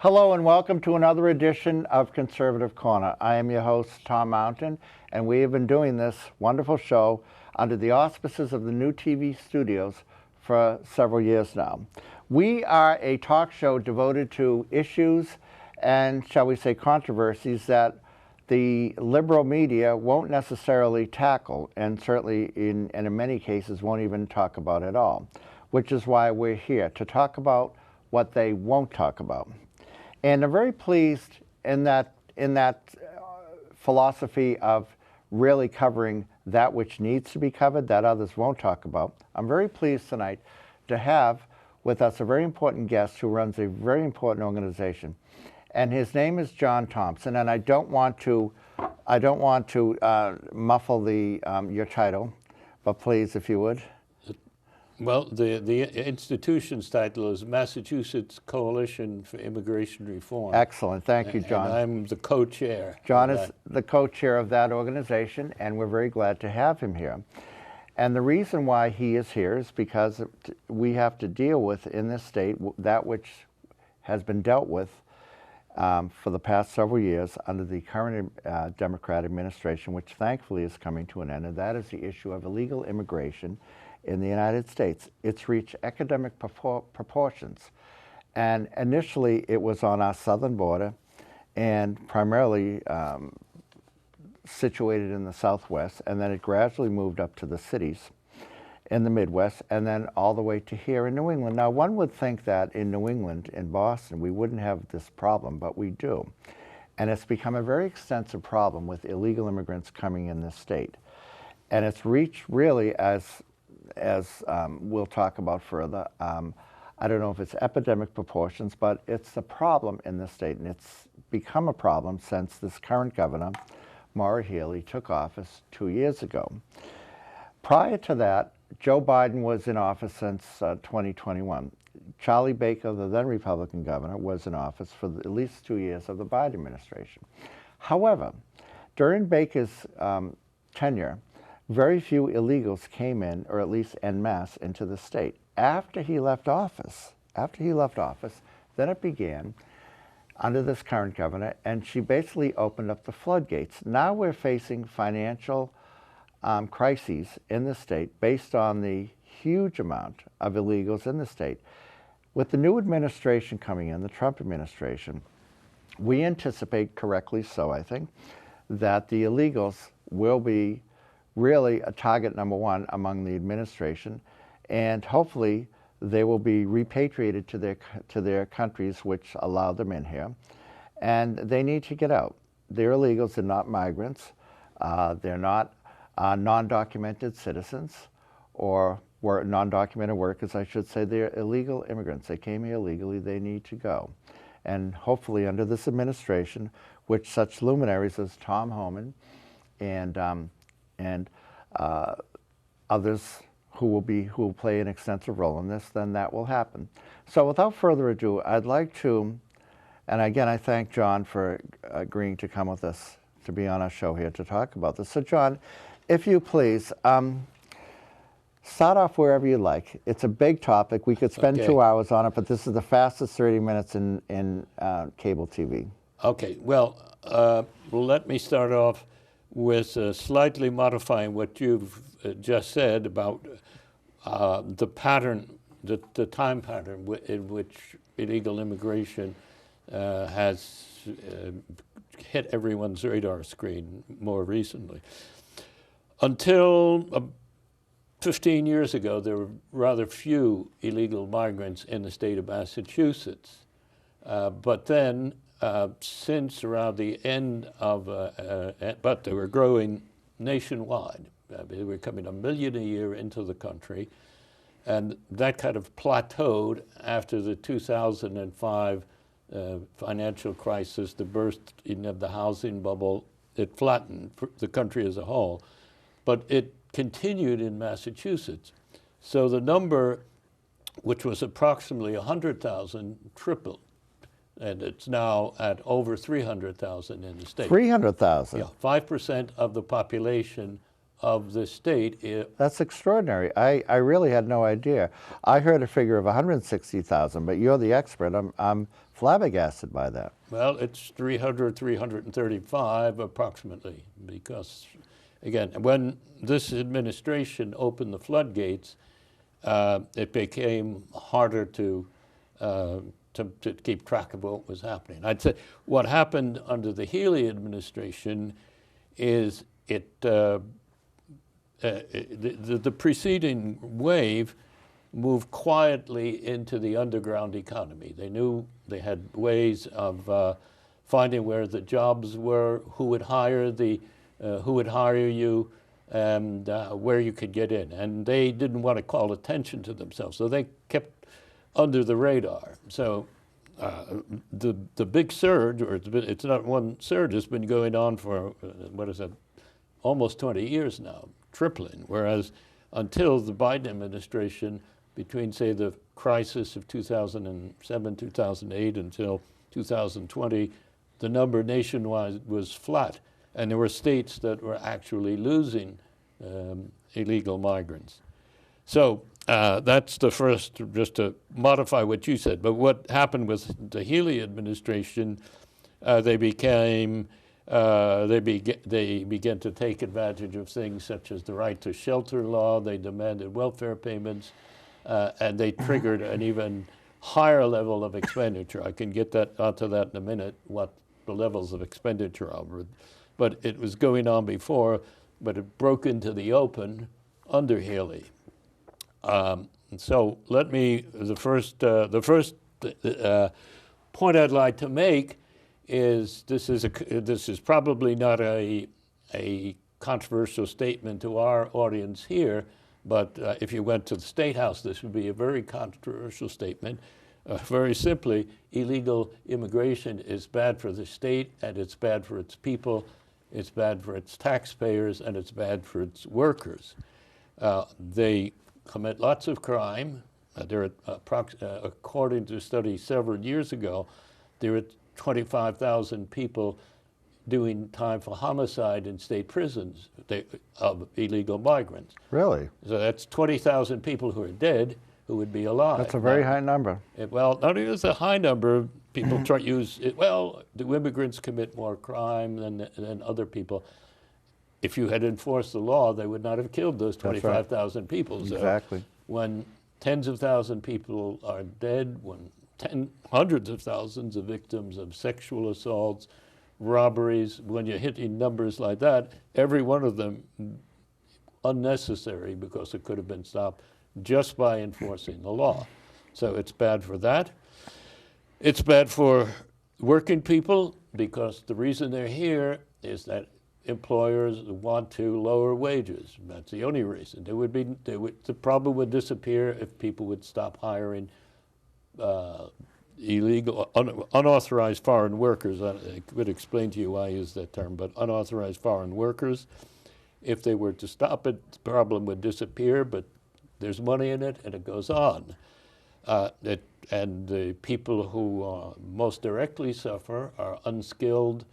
Hello and welcome to another edition of Conservative Corner. I am your host, Tom Mountain, and we have been doing this wonderful show under the auspices of the new TV studios for several years now. We are a talk show devoted to issues and, shall we say, controversies that the liberal media won't necessarily tackle, and certainly in many cases won't even talk about at all, which is why we're here to talk about what they won't talk about. And I'm very pleased in that philosophy of really covering that which needs to be covered that others won't talk about. I'm very pleased tonight to have with us a very important guest who runs a very important organization, and his name is John Thompson. And I don't want to muffle your title, but please, if you would. Well, the institution's title is Massachusetts Coalition for Immigration Reform. Excellent. Thank you, John. And I'm the co-chair. John is the co-chair of that organization, and we're very glad to have him here. And the reason why he is here is because we have to deal with, in this state, that which has been dealt with for the past several years under the current Democrat administration, which thankfully is coming to an end, and that is the issue of illegal immigration in the United States. It's reached epidemic proportions. And initially it was on our southern border and primarily situated in the Southwest, and then it gradually moved up to the cities in the Midwest and then all the way to here in New England. Now, one would think that in New England, in Boston, we wouldn't have this problem, but we do. And it's become a very extensive problem with illegal immigrants coming in this state. And it's reached really, as we'll talk about further, I don't know if it's epidemic proportions, but it's a problem in the state, and it's become a problem since this current governor, Maura Healey, took office 2 years ago. Prior to that, Joe Biden was in office since 2021. Charlie Baker, the then Republican governor, was in office for at least 2 years of the Biden administration. However, during Baker's tenure, very few illegals came in, or at least en masse, into the state. After he left office, then it began under this current governor, and she basically opened up the floodgates. Now we're facing financial crises in the state based on the huge amount of illegals in the state. With the new administration coming in, the Trump administration, we anticipate, correctly so I think, that the illegals will be really a target number one among the administration, and hopefully they will be repatriated to their countries which allow them in here, and they need to get out. They're illegals, they're not migrants, they're not non-documented citizens, or non-documented workers, I should say. They're illegal immigrants. They came here illegally, they need to go. And hopefully under this administration, which such luminaries as Tom Homan and others who will play an extensive role in this, then that will happen. So without further ado, I'd like to, and again, I thank John for agreeing to come with us, to be on our show here to talk about this. So John, if you please, start off wherever you like. It's a big topic. We could spend 2 hours on it, but this is the fastest 30 minutes in cable TV. Okay, well, let me start off with slightly modifying what you've just said about the pattern, the time pattern in which illegal immigration has hit everyone's radar screen more recently. Until 15 years ago, there were rather few illegal migrants in the state of Massachusetts. But then, since around the end of, but they were growing nationwide. They were coming 1 million a year into the country, and that kind of plateaued after the 2005 financial crisis, the bursting of the housing bubble. It flattened the country as a whole, but it continued in Massachusetts. So the number, which was approximately 100,000, tripled. And it's now at over 300,000 in the state. 300,000? Yeah, 5% of the population of the state. That's extraordinary. I really had no idea. I heard a figure of 160,000, but you're the expert. I'm flabbergasted by that. Well, it's 300, 335 approximately, because, again, when this administration opened the floodgates, it became harder to keep track of what was happening. I'd say what happened under the Healy administration is the preceding wave moved quietly into the underground economy. They knew they had ways of finding where the jobs were, who would hire you, and where you could get in. And they didn't want to call attention to themselves, so they kept under the radar. So the big surge, or it's not one surge, it's been going on for, what is it, almost 20 years now, tripling. Whereas until the Biden administration, between, say, the crisis of 2007, 2008 until 2020, the number nationwide was flat. And there were states that were actually losing illegal migrants. So that's the first, just to modify what you said. But what happened with the Healy administration, they began to take advantage of things such as the right to shelter law. They demanded welfare payments, and they triggered an even higher level of expenditure. I can get onto that in a minute, what the levels of expenditure are. But it was going on before, but it broke into the open under Healy. So the first point I'd like to make is this is probably not a controversial statement to our audience here, but if you went to the State House, this would be a very controversial statement. Very simply, illegal immigration is bad for the state, and it's bad for its people, it's bad for its taxpayers, and it's bad for its workers. They commit lots of crime. According to a study several years ago, there are 25,000 people doing time for homicide in state prisons of illegal migrants. Really? So that's 20,000 people who are dead who would be alive. That's a very high number. Well, not only is it a high number, people try to use it, well, do immigrants commit more crime than other people? If you had enforced the law, they would not have killed those 25,000 people. So exactly. when tens of thousands of people are dead, when hundreds of thousands of victims of sexual assaults, robberies, when you're hitting numbers like that, every one of them unnecessary because it could have been stopped just by enforcing the law. So it's bad for that. It's bad for working people because the reason they're here is that employers want to lower wages. That's the only reason. The problem would disappear if people would stop hiring illegal, unauthorized foreign workers. I could explain to you why I use that term, but unauthorized foreign workers. If they were to stop it, the problem would disappear, but there's money in it and it goes on. And the people who most directly suffer are unskilled,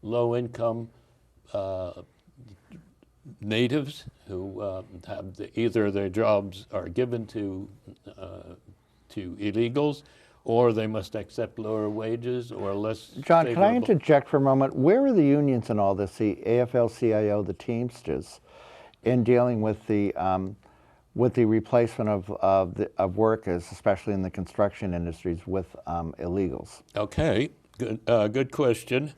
low income natives who have either their jobs are given to illegals, or they must accept lower wages or less. John, favorable. can I interject for a moment? Where are the unions in all this? The AFL-CIO, the Teamsters, in dealing with the replacement of workers, especially in the construction industries, with illegals? Okay, good question.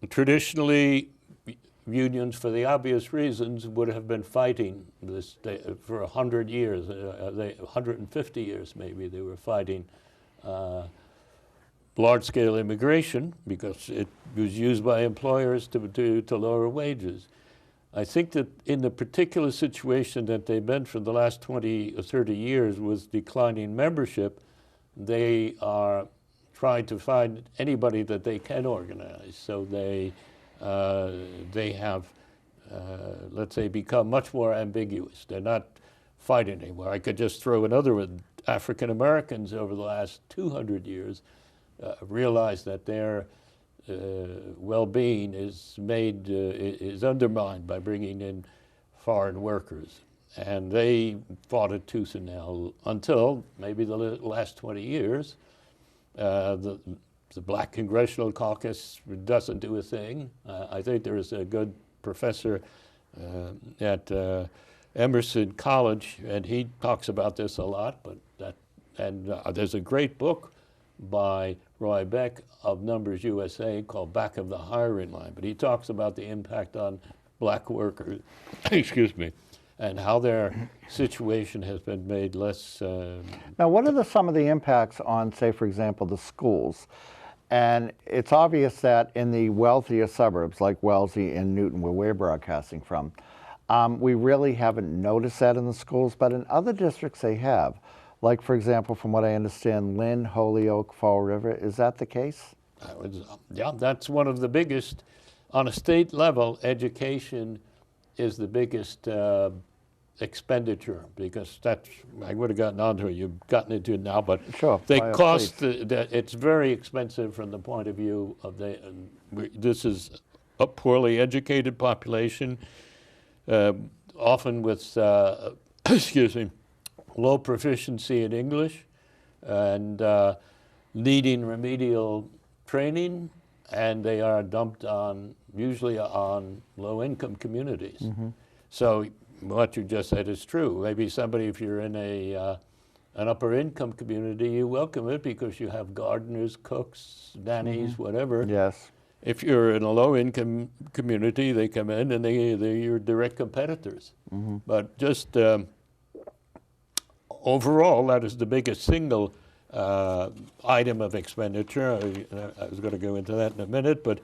Traditionally, unions, for the obvious reasons, would have been fighting this for 100 years, 150 years maybe. They were fighting large-scale immigration because it was used by employers to lower wages. I think that in the particular situation that they've been for the last 20 or 30 years with declining membership, they are trying to find anybody that they can organize. So they have, let's say, become much more ambiguous. They're not fighting anymore. I could just throw another one. African Americans over the last 200 years realized that their well-being is made is undermined by bringing in foreign workers, and they fought it tooth and nail until maybe the last 20 years. The Black Congressional Caucus doesn't do a thing. I think there is a good professor at Emerson College, and he talks about this a lot. There's a great book by Roy Beck of Numbers USA called Back of the Hiring Line. But he talks about the impact on black workers, excuse me, and how their situation has been made less. Now, what are some of the impacts on, say, for example, the schools? And it's obvious that in the wealthier suburbs, like Wellesley and Newton, where we're broadcasting from, we really haven't noticed that in the schools, but in other districts they have. Like, for example, from what I understand, Lynn, Holyoke, Fall River, is that the case? Yeah, that's one of the biggest. On a state level, education is the biggest expenditure, because that's, I would have gotten onto it, you've gotten into it now, but sure, they cost, it's very expensive from the point of view of this is a poorly educated population, often with, excuse me, low proficiency in English and needing remedial training, and they are dumped on, usually on low-income communities. Mm-hmm. So what you just said is true. Maybe somebody, if you're in an upper-income community, you welcome it because you have gardeners, cooks, nannies, mm-hmm. whatever. Yes. If you're in a low-income community, they come in and they're your direct competitors. Mm-hmm. But just overall, that is the biggest single item of expenditure. I was going to go into that in a minute, but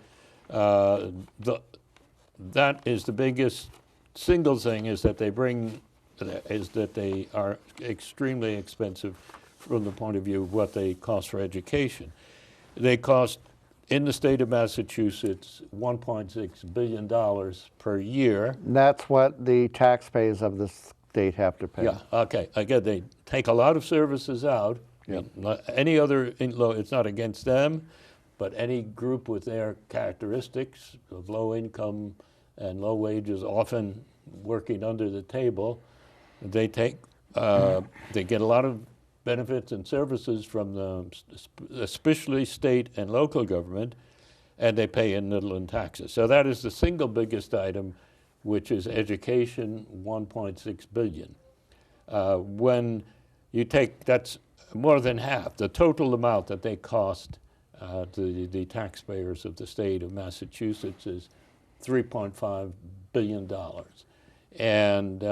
that is the biggest single thing, is that they are extremely expensive from the point of view of what they cost for education. They cost, in the state of Massachusetts, $1.6 billion per year. That's what the taxpayers of the state have to pay. Yeah, okay. Again, they take a lot of services out. Yep. Any other, it's not against them, but any group with their characteristics of low income and low wages, often working under the table, they get a lot of benefits and services from especially state and local government, and they pay in little in taxes. So that is the single biggest item, which is education, $1.6 billion. When you take, that's more than half. The total amount that they cost to the taxpayers of the state of Massachusetts is $3.5 billion, and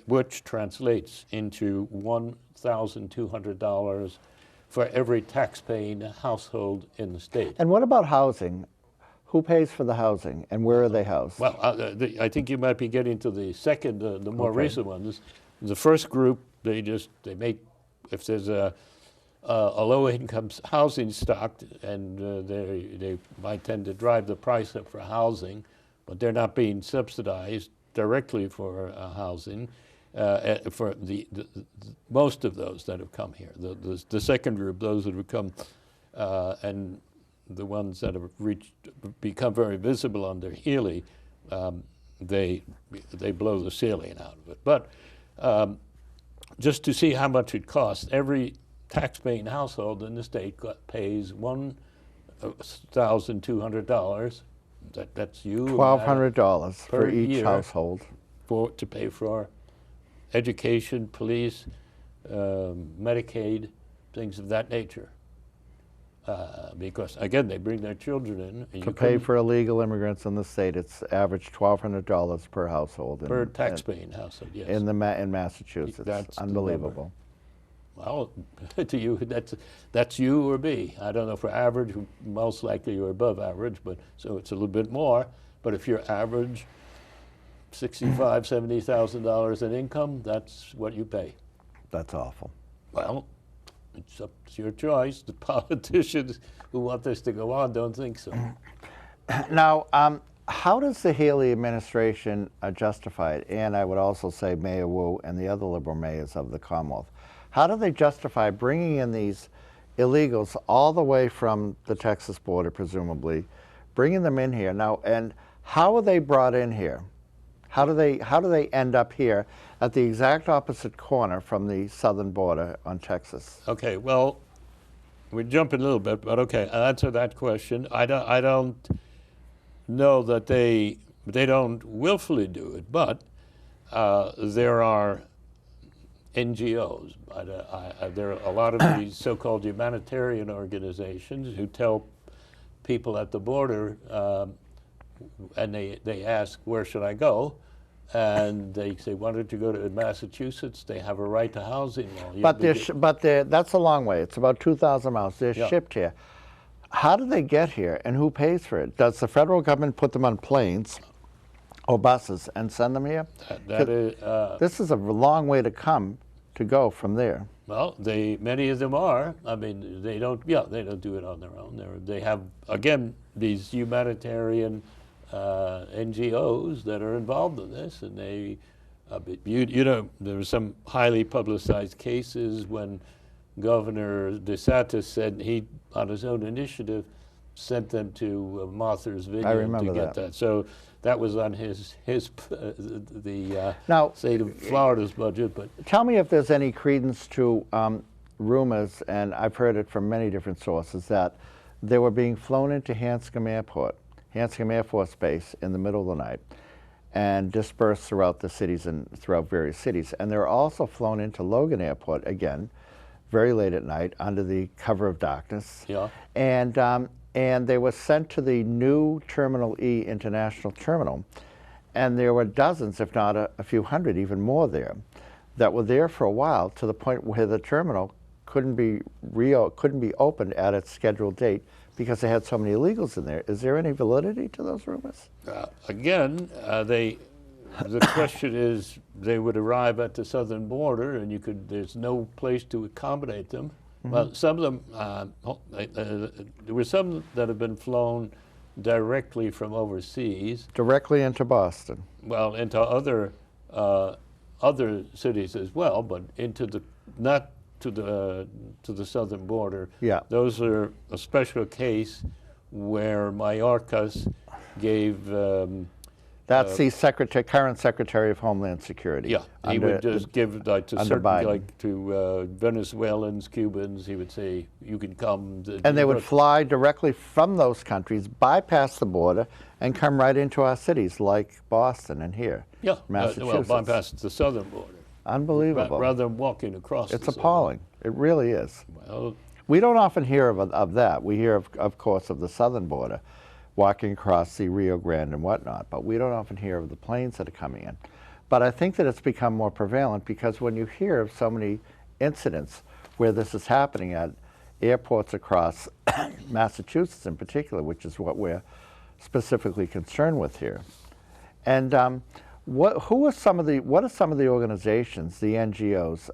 which translates into $1,200 for every tax-paying household in the state. And what about housing? Who pays for the housing, and where are they housed? Well, I think you might be getting to the second, the more recent ones. The first group, they make, if there's a low-income housing stock, and they might tend to drive the price up for housing, but they're not being subsidized directly for housing for most of those that have come here. The second group, those that have come, and the ones that have become very visible under Healy, they blow the ceiling out of it. But just to see how much it costs, every tax-paying household in the state pays $1,200. That's you. $1,200 for each household to pay for education, police, Medicaid, things of that nature. Because again, they bring their children in. And to pay for illegal immigrants in the state, it's average $1,200 per household. Per tax-paying household, yes. In Massachusetts, that's unbelievable. Well, to you, that's you or me. I don't know for average. Most likely you're above average, but so it's a little bit more. But if you're average, $65,000, $70,000 in income, that's what you pay. That's awful. Well, it's your choice. The politicians who want this to go on don't think so. Now, how does the Healy administration justify it? And I would also say Mayor Wu and the other liberal mayors of the Commonwealth. How do they justify bringing in these illegals all the way from the Texas border, presumably, bringing them in here. Now, and how are they brought in here? How do they end up here at the exact opposite corner from the southern border on Texas? Okay, well, we're jumping a little bit, but okay, I'll answer that question. I don't know that they don't willfully do it, but there are NGOs. There are a lot of these so-called humanitarian organizations who tell people at the border, and they ask, where should I go? And they say, why don't you go to Massachusetts? They have a right to housing law. But that's a long way. It's about 2,000 miles. They're shipped here. How do they get here, and who pays for it? Does the federal government put them on planes or buses and send them here? This is a long way to go from there. Well, many of them are. I mean, they don't do it on their own. They have, again, these humanitarian NGOs that are involved in this, and there were some highly publicized cases when Governor DeSantis said he, on his own initiative, sent them to Martha's Vineyard to get that. So that was on the state of Florida's budget. But tell me if there's any credence to rumors, and I've heard it from many different sources, that they were being flown into Hanscom Air Force Base in the middle of the night, and dispersed throughout the cities and throughout various cities. And they were also flown into Logan Airport again, very late at night, under the cover of darkness. Yeah. And they were sent to the new Terminal E International Terminal, and there were dozens, if not a few hundred, even more there, that were there for a while, to the point where the terminal couldn't be opened at its scheduled date because they had so many illegals in there. Is there any validity to those rumors? Again, the question is, they would arrive at the southern border, and there's no place to accommodate them. Mm-hmm. Well, some of them, there were some that have been flown directly from overseas. Directly into Boston. Well, into other cities as well, but not to the southern border. Yeah. Those are a special case where Mayorkas gave. That's the current Secretary of Homeland Security. Yeah, he would just give to Venezuelans, Cubans. He would say, "You can come." And they would fly directly from those countries, bypass the border, and come right into our cities, like Boston and here. Yeah, Massachusetts. bypass the southern border. Unbelievable. Rather than walking across. It's appalling. It really is. Well, we don't often hear of that. We hear, of course, of the southern border, walking across the Rio Grande and whatnot, but we don't often hear of the planes that are coming in. But I think that it's become more prevalent because when you hear of so many incidents where this is happening at airports across Massachusetts in particular, which is what we're specifically concerned with here. And what are some of the organizations, the NGOs,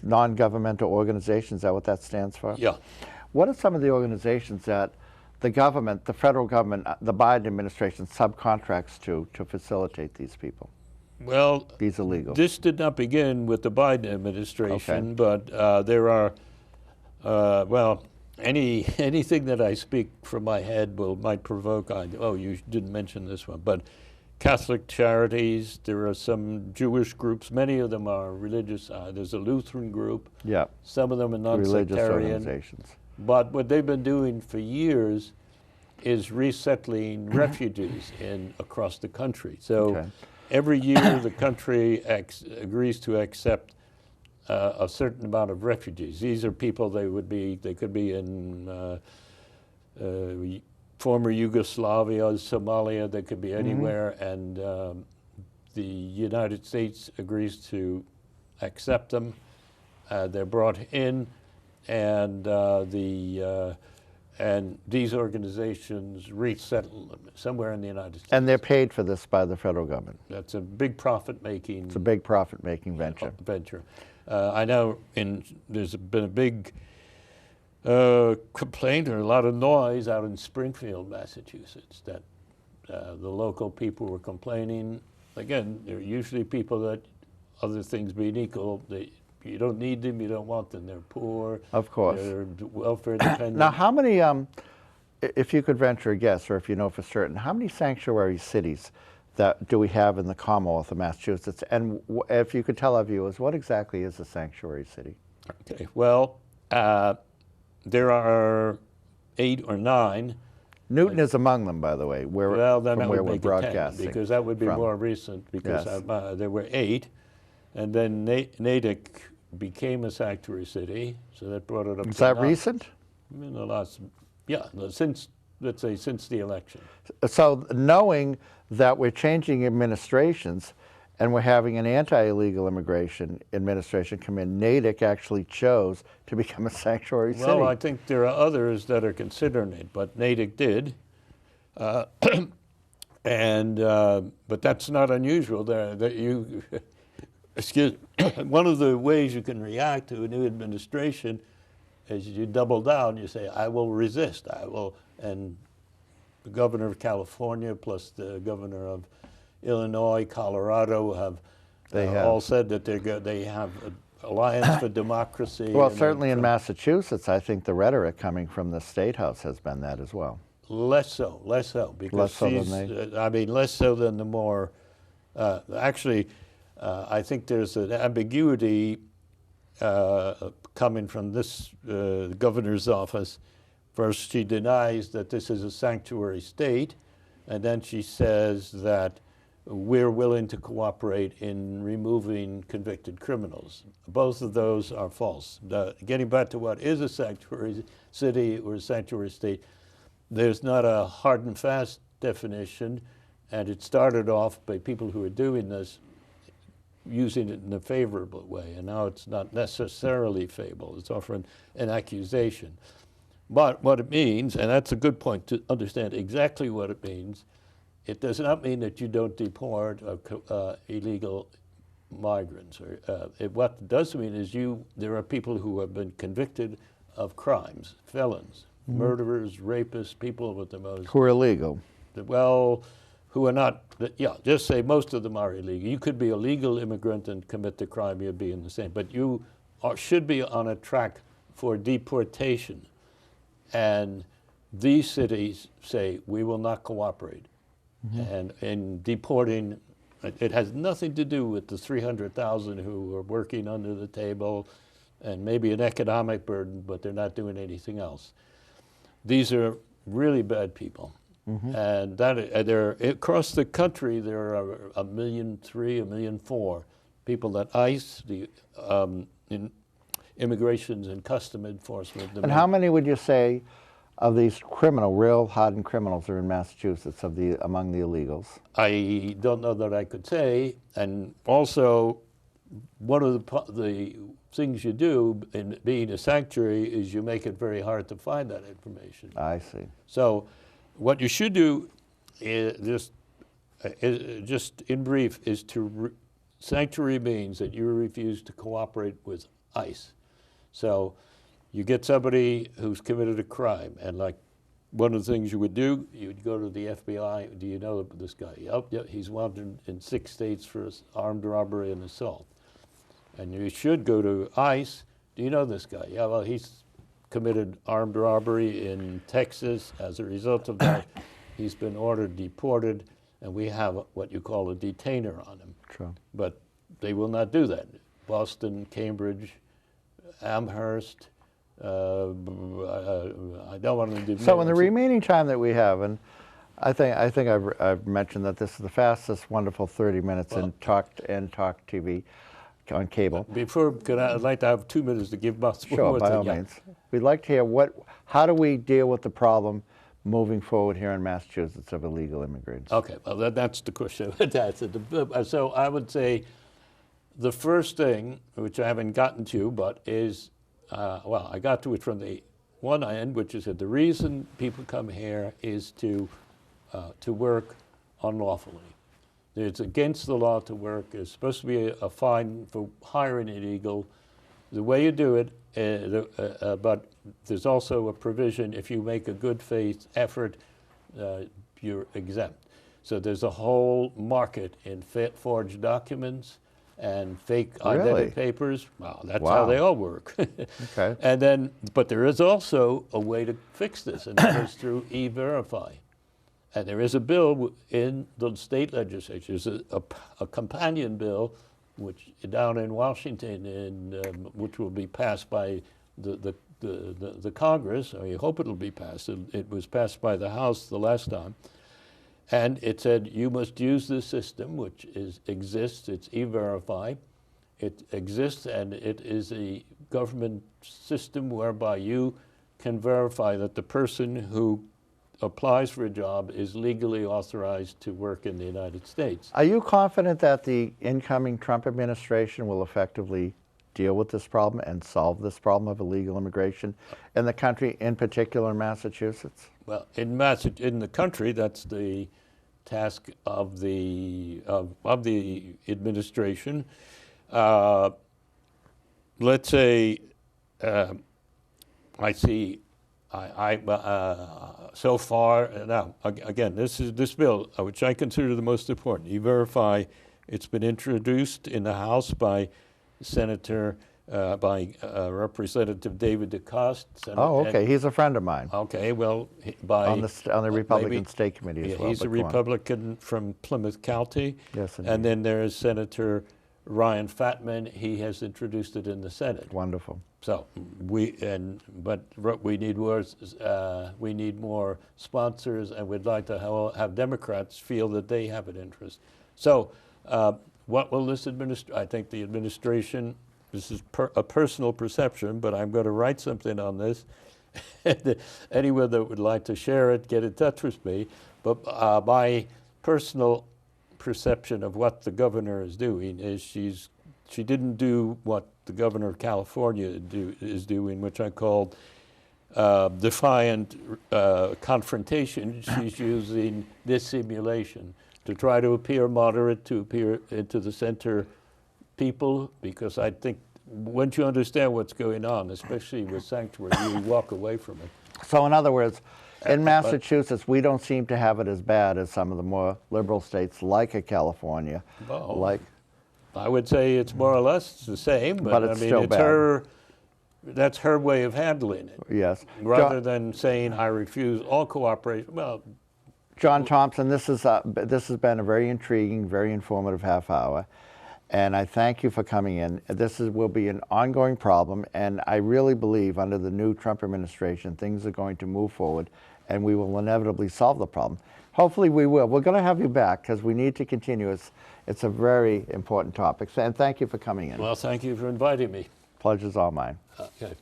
non-governmental organizations, is that what that stands for? Yeah. What are some of the organizations that the government, the federal government, the Biden administration subcontracts to facilitate these people? Well, these illegals. This did not begin with the Biden administration, but there are, anything that I speak from my head might provoke. You didn't mention this one, but Catholic charities. There are some Jewish groups. Many of them are religious. There's a Lutheran group. Yeah. Some of them are non-sectarian. Religious organizations. But what they've been doing for years is resettling refugees across the country. So every year the country agrees to accept a certain amount of refugees. These are people they could be in former Yugoslavia, Somalia, they could be anywhere, and the United States agrees to accept them. They're brought in. And these organizations resettle them somewhere in the United States. And they're paid for this by the federal government. That's a big profit-making. It's a big profit-making venture. I know there's been a big complaint or a lot of noise out in Springfield, Massachusetts, that the local people were complaining. Again, they're usually people that, other things being equal, you don't need them, you don't want them, they're poor. Of course. They're welfare dependent. Now, how many, if you could venture a guess, or if you know for certain, how many sanctuary cities that do we have in the Commonwealth of Massachusetts? And if you could tell our viewers, what exactly is a sanctuary city? Okay, well, there are 8 or 9. Newton is among them, by the way, Well, then from that where would we're make it 10, broadcasting. because that would be from. more recent, because Yes. there were 8, and then Natick became a sanctuary city, so that brought it up Is to that 9. recent? In the last, yeah, since, let's say, since the election. So knowing that we're changing administrations and we're having an anti-illegal immigration administration come in, Natick actually chose to become a sanctuary city. Well, I think there are others that are considering it, but Natick did. But that's not unusual. Excuse one of the ways you can react to a new administration is you double down. You say, I will resist. I will. And the governor of California plus the governor of Illinois, Colorado have all said that they have an alliance for democracy. Well, certainly in Massachusetts, I think the rhetoric coming from the State House has been that as well. Less so, because less so than less so than the more. Actually, I think there's an ambiguity coming from this governor's office. First, she denies that this is a sanctuary state, and then she says that we're willing to cooperate in removing convicted criminals. Both of those are false. Getting back to what is a sanctuary city or a sanctuary state, there's not a hard and fast definition, and it started off by people who are doing this using it in a favorable way, and now it's not necessarily favorable. It's offering an accusation. But what it means, and that's a good point to understand exactly what it means, it does not mean that you don't deport illegal migrants. What it does mean is there are people who have been convicted of crimes, felons, murderers, rapists, people with the most... Who are illegal. Well, who are not, just say most of them are illegal. You could be a legal immigrant and commit the crime, you'd be in the same. But you should be on a track for deportation. And these cities say, we will not cooperate. And in deporting, it has nothing to do with the 300,000 who are working under the table and maybe an economic burden, but they're not doing anything else. These are really bad people. And across the country, there are 1.3 million, 1.4 million people that ICE, the Immigration and Custom Enforcement. And how many would you say of these real hardened criminals are in Massachusetts among the illegals? I don't know that I could say. And also, one of the things you do in being a sanctuary is you make it very hard to find that information. I see. So what you should do is just in brief is sanctuary means that you refuse to cooperate with ICE. So you get somebody who's committed a crime, and like one of the things you would do, you'd go to the FBI. Do you know this guy? Yep, he's wanted in 6 states for armed robbery and assault. And you should go to ICE. Do you know this guy? Yeah, well, he's committed armed robbery in Texas. As a result of that, he's been ordered deported, and we have what you call a detainer on him. True. But they will not do that. Boston, Cambridge, Amherst. I don't want to do. So in the remaining time that we have, and I think I've mentioned that this is the fastest, wonderful 30 minutes in Talk TV on cable. I'd like to have 2 minutes to give us one Sure, more by thing. all means. We'd like to hear how do we deal with the problem moving forward here in Massachusetts of illegal immigrants? Okay, well that's the question. So I would say the first thing, which I haven't gotten to, but is, I got to it from the one end, which is that the reason people come here is to work unlawfully. It's against the law to work. There's supposed to be a fine for hiring illegal. The way you do it, but there's also a provision if you make a good faith effort, you're exempt. So there's a whole market in forged documents, and fake Really? identity papers. Well, that's Wow. how they all work. Okay. And then, but there is also a way to fix this, and that is through e-verify. And there is a bill in the state legislature, there's a companion bill, which down in Washington, which will be passed by the Congress. I hope it'll be passed. It was passed by the House the last time. And it said you must use this system, which exists. It's e-verify. It exists, and it is a government system whereby you can verify that the person who applies for a job is legally authorized to work in the United States. Are you confident that the incoming Trump administration will effectively deal with this problem and solve this problem of illegal immigration in the country, in particular in Massachusetts? Well, in the country, that's the task of the administration. Let's say I see. So far now, again, this bill, which I consider the most important, E-Verify. It's been introduced in the House by Representative David DeCoste. Oh, okay. He's a friend of mine. Okay, well, by on the Republican State Committee as well. He's a Republican from Plymouth County. Yes, indeed. And then there is Senator Ryan Fatman. He has introduced it in the Senate. Wonderful. So but what we need we need more sponsors, and we'd like to have Democrats feel that they have an interest. So what will this administration? I think the administration. This is a personal perception, but I'm going to write something on this. Anyone that would like to share it, get in touch with me. But my personal perception of what the governor is doing is she didn't do what the governor of California is doing, which I called defiant confrontation. She's using dissimulation to try to appear moderate, to appear into the center people, because I think once you understand what's going on, especially with sanctuary, you walk away from it. So in other words, in Massachusetts, we don't seem to have it as bad as some of the more liberal states like California. Well, I would say it's more or less the same, but it's I mean, still it's bad. That's her way of handling it. Yes. Rather than saying, I refuse all cooperation. Well, John Thompson, this has been a very intriguing, very informative half hour, and I thank you for coming in. This will be an ongoing problem, and I really believe under the new Trump administration, things are going to move forward, and we will inevitably solve the problem. Hopefully we will. We're going to have you back because we need to continue. It's a very important topic, and thank you for coming in. Well, thank you for inviting me. Pleasure's all mine. Okay.